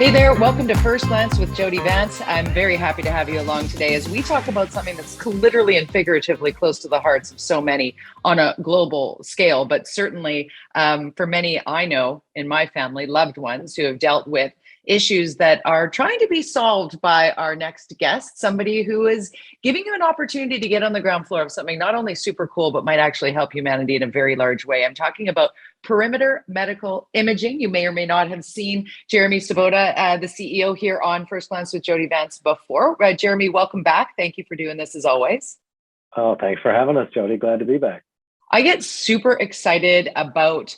Hey there, welcome to First Glance with Jody Vance. I'm very happy to have you along today as we talk about something that's literally and figuratively close to the hearts of so many on a global scale, but certainly for many I know in my family, loved ones who have dealt with issues that are trying to be solved by our next guest, somebody who is giving you an opportunity to get on the ground floor of something not only super cool, but might actually help humanity in a very large way. I'm talking about Perimeter Medical Imaging. You may or may not have seen Jeremy Sobotta, the CEO here on First Glance with Jody Vance before. Jeremy, welcome back. Thank you for doing this as always. Oh, thanks for having us, Jody. Glad to be back. I get super excited about,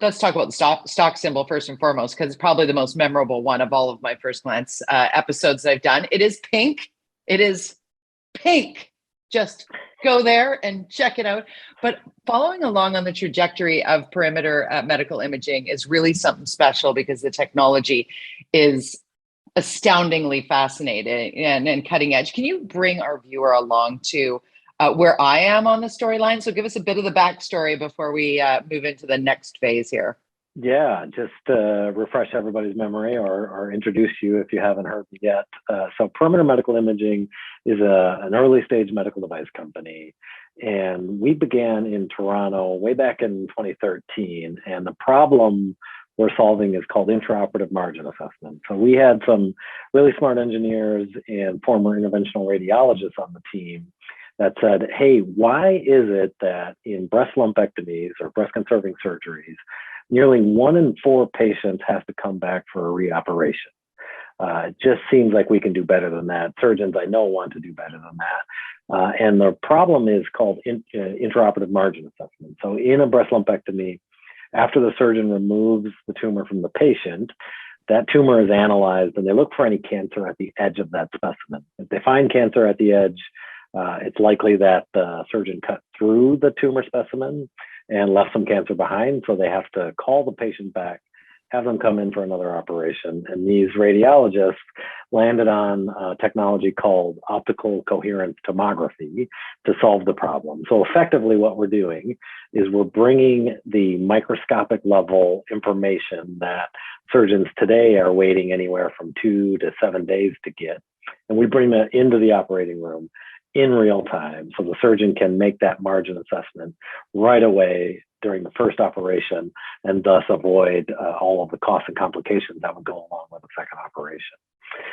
let's talk about the stock symbol first and foremost, because it's probably the most memorable one of all of my First Glance episodes that I've done. It is pink. It is pink. Just go there and check it out. But following along on the trajectory of Perimeter Medical Imaging is really something special because the technology is astoundingly fascinating and cutting edge. Can you bring our viewer along to where I am on the storyline? So give us a bit of the backstory before we move into the next phase here. Yeah, just refresh everybody's memory or introduce you if you haven't heard me yet. So Perimeter Medical Imaging is an early stage medical device company. And we began in Toronto way back in 2013. And the problem we're solving is called intraoperative margin assessment. So we had some really smart engineers and former interventional radiologists on the team that said, hey, why is it that in breast lumpectomies or breast conserving surgeries, nearly 1 in 4 patients has to come back for a reoperation? It just seems like we can do better than that. Surgeons I know want to do better than that. And the problem is called intraoperative margin assessment. So in a breast lumpectomy, after the surgeon removes the tumor from the patient, that tumor is analyzed and they look for any cancer at the edge of that specimen. If they find cancer at the edge, it's likely that the surgeon cut through the tumor specimen and left some cancer behind. So they have to call the patient back, have them come in for another operation. And these radiologists landed on technology called Optical Coherence Tomography to solve the problem. So effectively what we're doing is we're bringing the microscopic level information that surgeons today are waiting anywhere from 2 to 7 days to get. And we bring that into the operating room in real time, so the surgeon can make that margin assessment right away during the first operation and thus avoid all of the costs and complications that would go along with the second operation.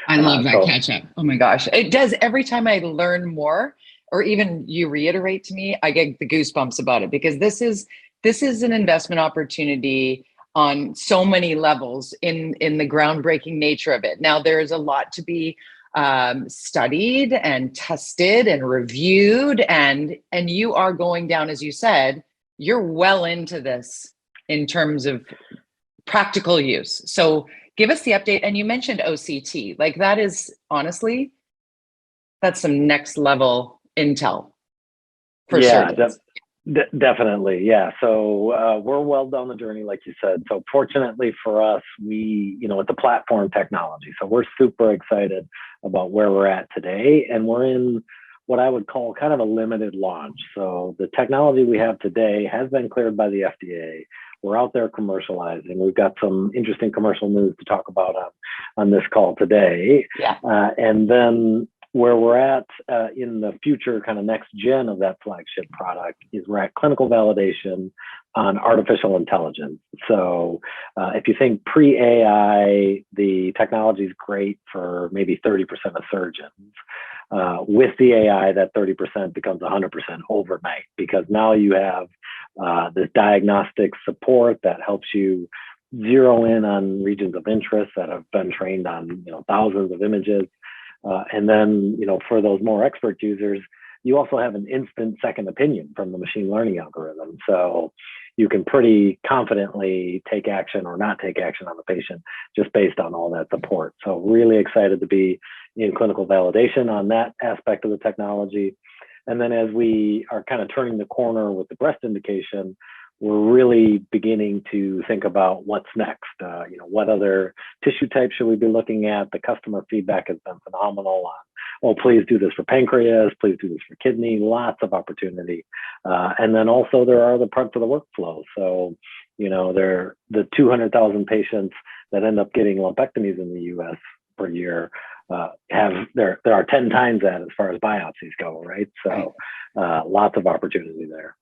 I love that catch up. Oh my gosh. It does. Every time I learn more, or even you reiterate to me, I get the goosebumps about it because this is an investment opportunity on so many levels in the groundbreaking nature of it. Now, there's a lot to be studied and tested and reviewed, and you are going down, as you said, you're well into this in terms of practical use. So give us the update. And you mentioned OCT, like that is honestly, that's some next level intel for surgeons. Definitely. Yeah. So we're well down the journey, like you said. So fortunately for us, it's a platform technology. So we're super excited about where we're at today. And we're in what I would call kind of a limited launch. So the technology we have today has been cleared by the FDA. We're out there commercializing. We've got some interesting commercial news to talk about on this call today. Yeah. And then where we're at in the future kind of next gen of that flagship product is we're at clinical validation on artificial intelligence. So if you think pre-AI, the technology is great for maybe 30% of surgeons. With the AI, that 30% becomes 100% overnight because now you have this diagnostic support that helps you zero in on regions of interest that have been trained on thousands of images. And then, for those more expert users, you also have an instant second opinion from the machine learning algorithm. So you can pretty confidently take action or not take action on the patient just based on all that support. So really excited to be in clinical validation on that aspect of the technology. And then as we are kind of turning the corner with the breast indication, we're really beginning to think about what's next. What other tissue types should we be looking at? The customer feedback has been phenomenal on, please do this for pancreas, please do this for kidney, lots of opportunity. And then also there are other parts of the workflow. So, the 200,000 patients that end up getting lumpectomies in the US per year there are 10 times that as far as biopsies go, right? So lots of opportunity there.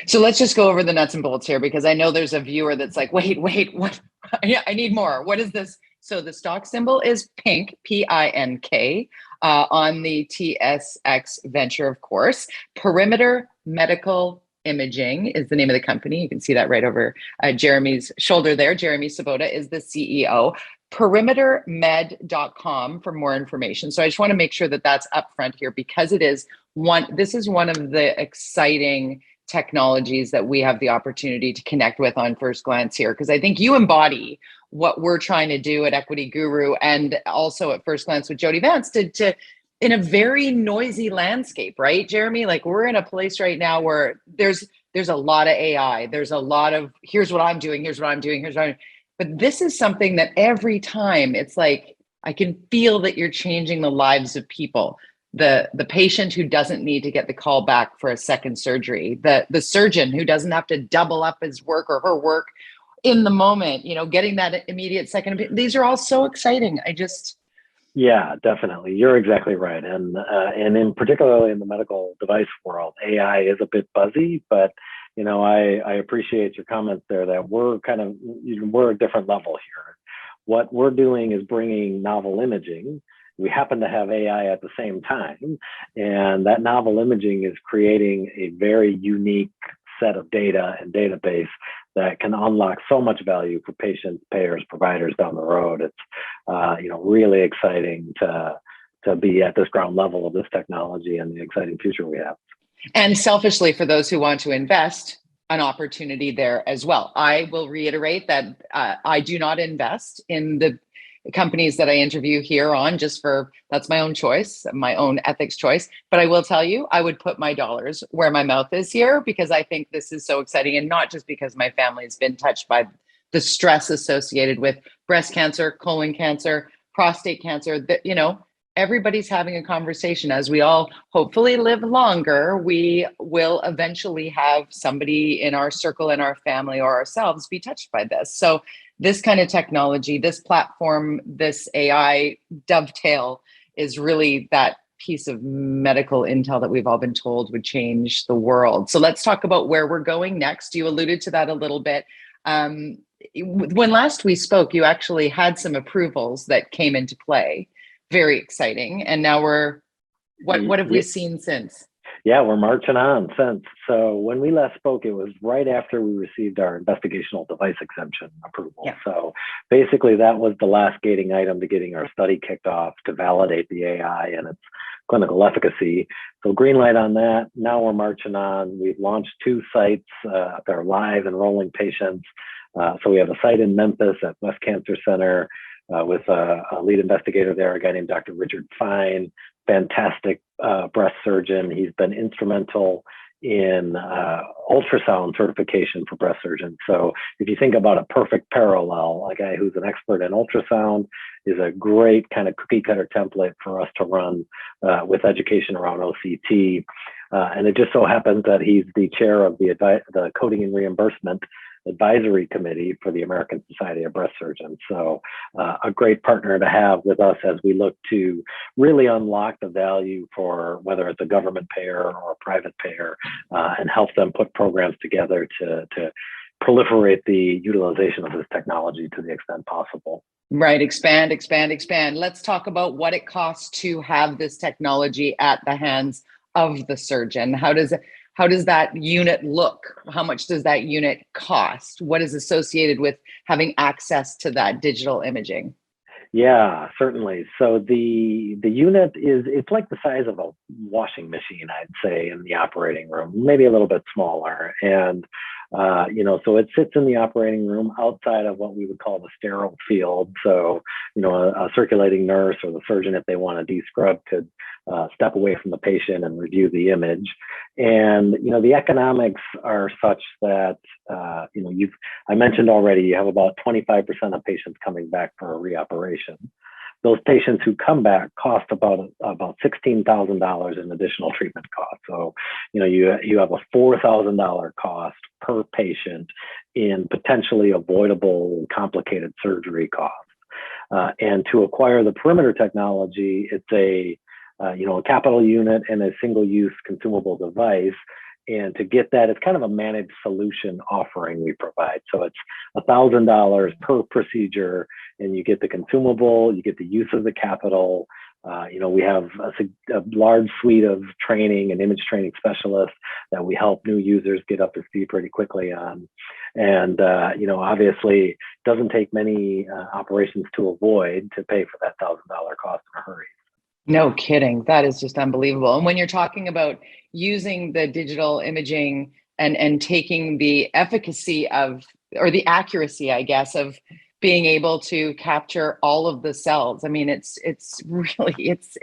So let's just go over the nuts and bolts here, because I know there's a viewer that's like, wait, what? Yeah, I need more. What is this? So the stock symbol is PINK, P-I-N-K, on the TSX venture, of course. Perimeter Medical Imaging is the name of the company. You can see that right over Jeremy's shoulder there. Jeremy Sobotta is the CEO. Perimetermed.com for more information. So I just want to make sure that that's up front here, because this is one of the exciting technologies that we have the opportunity to connect with on first glance here, because I think you embody what we're trying to do at EQUITY.GURU and also at First Glance with Jody Vance to in a very noisy landscape, right, Jeremy? Like, we're in a place right now where there's a lot of AI. There's a lot of, here's what I'm doing, here's what I'm doing, here's what I'm doing. But this is something that every time it's like, I can feel that you're changing the lives of people. The patient who doesn't need to get the call back for a second surgery, the surgeon who doesn't have to double up his work or her work in the moment, getting that immediate second. These are all so exciting. Yeah, definitely. You're exactly right. And in particularly in the medical device world, AI is a bit buzzy, but I appreciate your comments there that we're a different level here. What we're doing is bringing novel imaging. We happen to have AI at the same time, and that novel imaging is creating a very unique set of data and database that can unlock so much value for patients, payers, providers down the road. It's really exciting to be at this ground level of this technology and the exciting future we have. And selfishly, for those who want to invest, an opportunity there as well. I will reiterate that I do not invest in the companies that I interview here on, that's my own choice, my own ethics choice. But I will tell you, I would put my dollars where my mouth is here, because I think this is so exciting. And not just because my family has been touched by the stress associated with breast cancer, colon cancer, prostate cancer, that, everybody's having a conversation. As we all hopefully live longer, we will eventually have somebody in our circle, in our family, or ourselves be touched by this. So this kind of technology, this platform, this AI dovetail is really that piece of medical intel that we've all been told would change the world. So let's talk about where we're going next. You alluded to that a little bit. When last we spoke, you actually had some approvals that came into play. Very exciting. And now what have we seen since? Yeah, we're marching on since. So when we last spoke, it was right after we received our investigational device exemption approval. Yeah. So basically that was the last gating item to getting our study kicked off to validate the AI and its clinical efficacy. So green light on that. Now we're marching on. We've launched 2 sites that are live enrolling patients. So we have a site in Memphis at West Cancer Center with a lead investigator there, a guy named Dr. Richard Fine, fantastic breast surgeon. He's been instrumental in ultrasound certification for breast surgeons. So if you think about a perfect parallel, a guy who's an expert in ultrasound is a great kind of cookie cutter template for us to run with education around OCT. And it just so happens that he's the chair of the Coding and Reimbursement Advisory Committee for the American Society of Breast Surgeons. So a great partner to have with us as we look to really unlock the value for whether it's a government payer or a private payer and help them put programs together to proliferate the utilization of this technology to the extent possible. Right. Expand. Let's talk about what it costs to have this technology at the hands of the surgeon. How does that unit look? How much does that unit cost? What is associated with having access to that digital imaging? Yeah, certainly. So the unit it's like the size of a washing machine, I'd say, in the operating room, maybe a little bit smaller. And so it sits in the operating room outside of what we would call the sterile field. So, a circulating nurse or the surgeon, if they want to descrub, could step away from the patient and review the image. And, the economics are such that, I mentioned already, you have about 25% of patients coming back for a reoperation. those patients who come back cost about $16,000 in additional treatment costs. So, you have a $4,000 cost per patient in potentially avoidable, complicated surgery costs. And to acquire the Perimeter technology, it's a capital unit and a single-use consumable device. And to get that, it's kind of a managed solution offering we provide. So it's $1,000 per procedure, and you get the consumable, you get the use of the capital. We have a large suite of training and image training specialists that we help new users get up to speed pretty quickly on. And, obviously, it doesn't take many operations to avoid to pay for that $1,000 cost in a hurry. No kidding. That is just unbelievable. And when you're talking about using the digital imaging and taking the efficacy of, or the accuracy, I guess, of being able to capture all of the cells, I mean, it's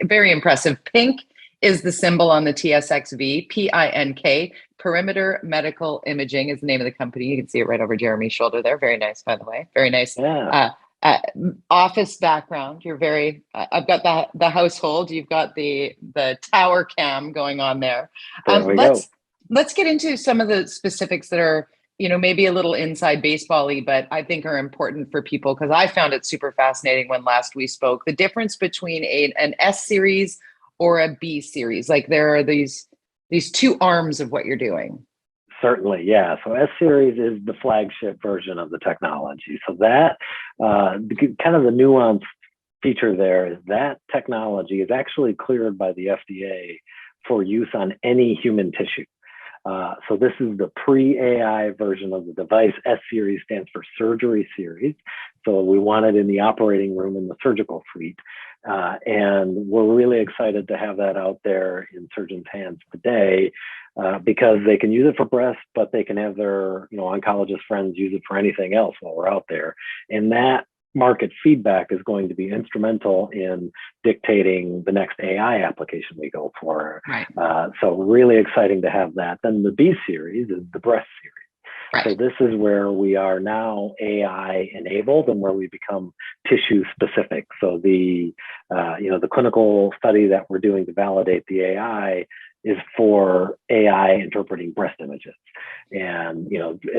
very impressive. PINK is the symbol on the TSXV, PINK, Perimeter Medical Imaging is the name of the company. You can see it right over Jeremy's shoulder there. Very nice, by the way. Very nice. Yeah. Office background. You're very, I've got the household, you've got the tower cam going on there. Let's get into some of the specifics that are, maybe a little inside baseball-y, but I think are important for people, because I found it super fascinating when last we spoke, the difference between an S series or a B series. Like, there are these two arms of what you're doing. Certainly, yeah. So S series is the flagship version of the technology. So that kind of the nuanced feature there is that technology is actually cleared by the FDA for use on any human tissue. So this is the pre-AI version of the device. S series stands for surgery series. So we want it in the operating room in the surgical suite. And we're really excited to have that out there in surgeons' hands today, because they can use it for breast, but they can have their oncologist friends use it for anything else while we're out there. And that market feedback is going to be instrumental in dictating the next AI application we go for. Right. So really exciting to have that. Then the B series is the breast series. Right. So this is where we are now AI enabled and where we become tissue specific. So the clinical study that we're doing to validate the AI is for AI interpreting breast images. And,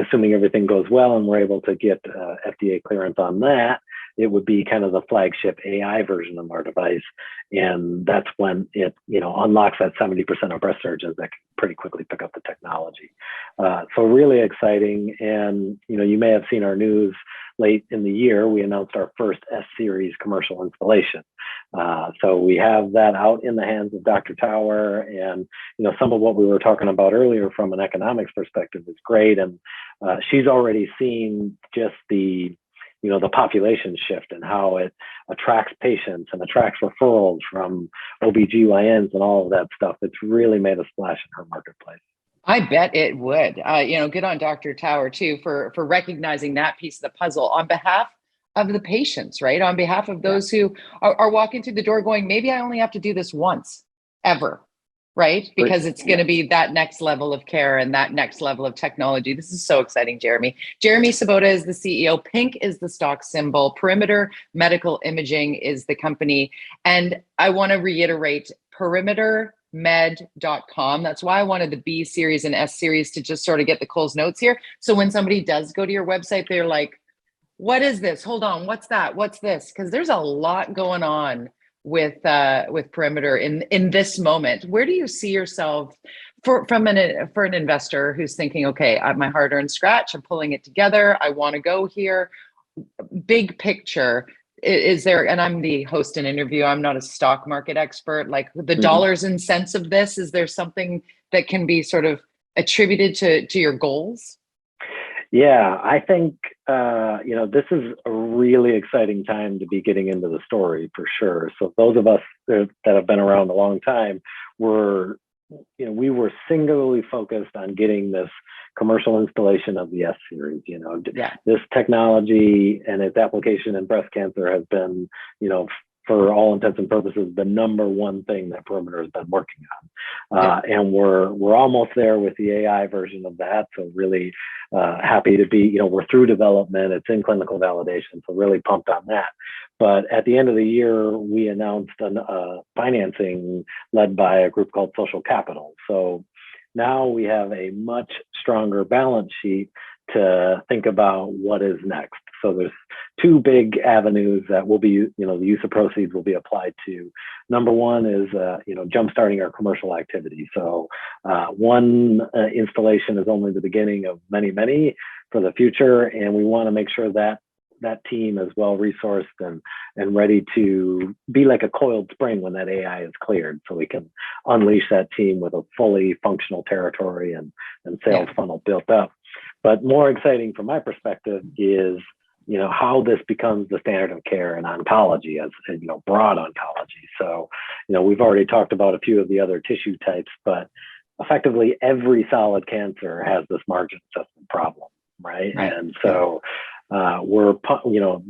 assuming everything goes well and we're able to get FDA clearance on that, it would be kind of the flagship AI version of our device. And that's when it, unlocks that 70% of breast surgeons that can pretty quickly pick up the technology. So really exciting. And, you may have seen our news late in the year, we announced our first S series commercial installation. So we have that out in the hands of Dr. Tower, and some of what we were talking about earlier from an economics perspective is great. And she's already seen just the population shift and how it attracts patients and attracts referrals from OBGYNs and all of that stuff. It's really made a splash in her marketplace. I bet it would. Good on Dr. Tower too for recognizing that piece of the puzzle on behalf of the patients, right? On behalf of those who are walking through the door going, maybe I only have to do this once, ever, right? Because it's going to be that next level of care and that next level of technology. This is so exciting, Jeremy. Jeremy Sobotta is the CEO. PINK is the stock symbol. Perimeter Medical Imaging is the company. And I want to reiterate, perimetermed.com. That's why I wanted the B series and S series to just sort of get the Cole's notes here. So when somebody does go to your website, they're like, what is this? Hold on. What's that? What's this? Because there's a lot going on with Perimeter in this moment. Where do you see yourself for an investor who's thinking, okay, I have my hard-earned scratch, I'm pulling it together, I want to go here. Big picture, is there, and I'm the host and interview, I'm not a stock market expert, like the dollars and cents of this, is there something that can be sort of attributed to your goals? Yeah, I think, this is a really exciting time to be getting into the story for sure. So those of us that have been around a long time we were singularly focused on getting this commercial installation of the S series. This technology and its application in breast cancer has been, for all intents and purposes, the number one thing that Perimeter has been working on. And we're almost there with the AI version of that. So really happy to be, we're through development. It's in clinical validation. So really pumped on that. But at the end of the year, we announced financing led by a group called Social Capital. So now we have a much stronger balance sheet to think about what is next. So there's two big avenues that will be, the use of proceeds will be applied to. Number one is, jumpstarting our commercial activity. So one installation is only the beginning of many, many for the future. And we want to make sure that that team is well resourced and ready to be like a coiled spring when that AI is cleared, so we can unleash that team with a fully functional territory and sales funnel built up. But more exciting from my perspective is, how this becomes the standard of care in oncology, as broad oncology. So, we've already talked about a few of the other tissue types, but effectively every solid cancer has this margin assessment problem, right? And so we're,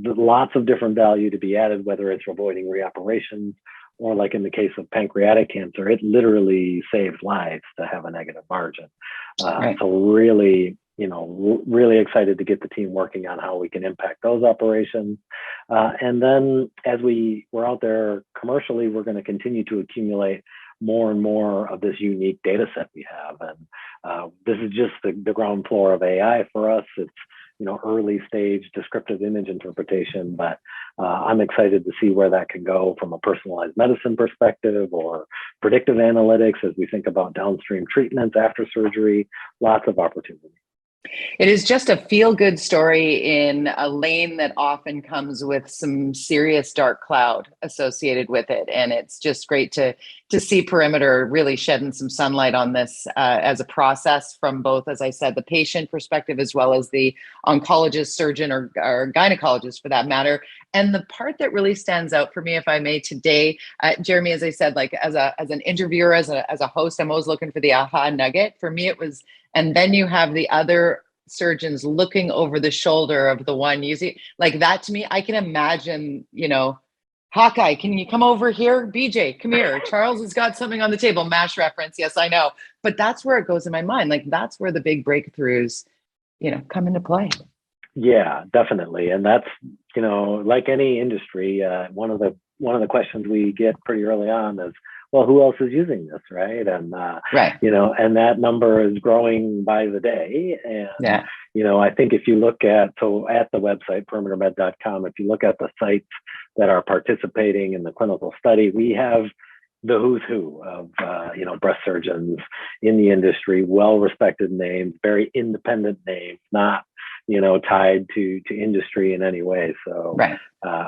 lots of different value to be added, whether it's avoiding reoperations or, like in the case of pancreatic cancer, it literally saves lives to have a negative margin. So really, really excited to get the team working on how we can impact those operations. And then as we're out there commercially, we're going to continue to accumulate more and more of this unique data set we have. And this is just the ground floor of AI for us. It's, early stage descriptive image interpretation, but I'm excited to see where that can go from a personalized medicine perspective or predictive analytics as we think about downstream treatments after surgery. Lots of opportunity. It is just a feel-good story in a lane that often comes with some serious dark cloud associated with it. And it's just great to see Perimeter really shedding some sunlight on this as a process from both, as I said, the patient perspective, as well as the oncologist, surgeon, or gynecologist for that matter. And the part that really stands out for me, if I may, today, Jeremy, as I said, like as an interviewer, as a host, I'm always looking for the aha nugget. For me, it was, and then you have the other surgeons looking over the shoulder of the one using, like that to me, I can imagine, Hawkeye, can you come over here? BJ, come here. Charles has got something on the table. MASH reference. Yes, I know. But that's where it goes in my mind. Like that's where the big breakthroughs, come into play. Yeah, definitely. And that's, like any industry, one of the questions we get pretty early on is, well, who else is using this, right? And and that number is growing by the day. And I think if you look at the website perimetermed.com, if you look at the sites that are participating in the clinical study, we have the who's who of breast surgeons in the industry, well-respected names, very independent names, not tied to industry in any way. So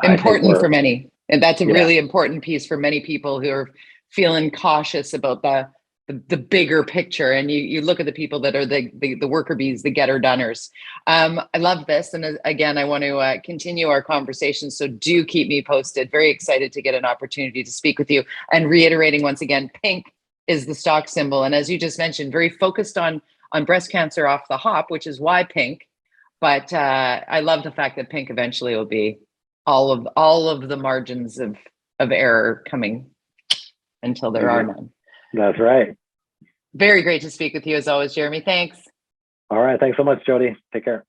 important for many, and that's a really important piece for many people who are feeling cautious about the bigger picture. And you look at the people that are the worker bees, the getter doners. I love this. And again, I want to continue our conversation. So do keep me posted. Very excited to get an opportunity to speak with you. And reiterating once again, PINK is the stock symbol. And as you just mentioned, very focused on breast cancer off the hop, which is why PINK. But I love the fact that PINK eventually will be all of the margins of error coming until there are none. That's right. Very great to speak with you as always, Jeremy. Thanks. All right. Thanks so much, Jody. Take care.